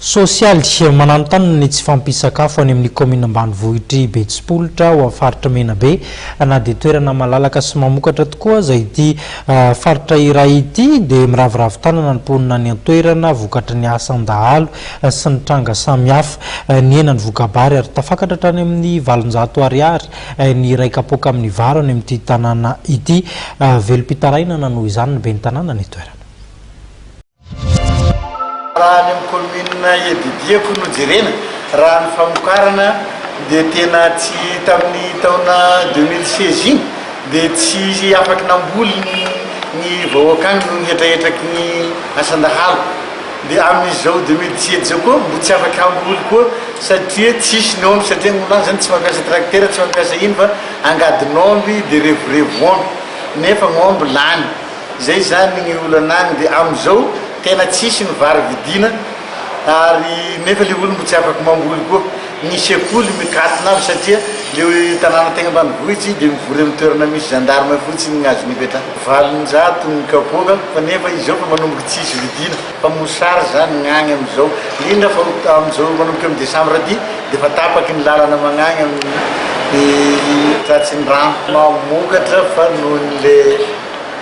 Sosialy mananontany ny tsy fampisakafo any amin'ny commune ambanivohitry Betsypolitra ho faritra Menabe na dia toerana malalaka sy mamokatra tokoa izay ity faritra iray ity dia miravoravo tanana ny mponina ny antoerana vokatry ny asan-dahalo sy ny tranga samihafa ny henany vokabary ary tafakatra hatrany amin'ny 700 ariary ny iray kapoaka amin'ny varo any amin'ity tanàna ity. Velom-pitarainana noho izany ny ben'ny tanàna ny toerana. Raha ny commune Edidiako no jerena raha ny famokarana dia tena tsy tamin'ny taona 2016 iny dia tsy afaky namboly ny vahoakany no hetrahetraky ny asan-dahalo dia amin'izao 2017 zao koa mbo tsy afaky hamboly koa satria tsisy ny omby satria molany zany tsy mampiasa tracteur tsy mampiasa iny fa angadin'omby dia revorevo omby nefa omby lany zay zany ny olonany dia amin'izao tena tsisy ny vary vidina ary nefa le olo mbo tsy afaky mamboly koa ny sekoly mikatona avy satria le tanàna tegna ambanivohitry dia mivory amin'ny toerana misy gendarme fotsiny ny azo nipetrana 700 ny kapoaka fa nefa izao fa manomboky tsisy vidina fa mosary zany gnagny amin'izao indrindra fa amin'izao manomboky amin'ny décembre aty dia fa tapaky ny lalana magnagny amin'ny tratsy ny rano mamokatra fa noho nyle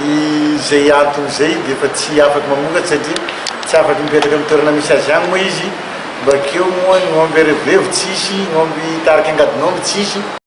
izay antony zay dia fa tsy afaky mamokatra satria tsy afaky mipetraka amin'ny toerana misy azy agny moa izy bakeo moa ny omby revorevo tsisy ny omby tariky angadin'omby tsisy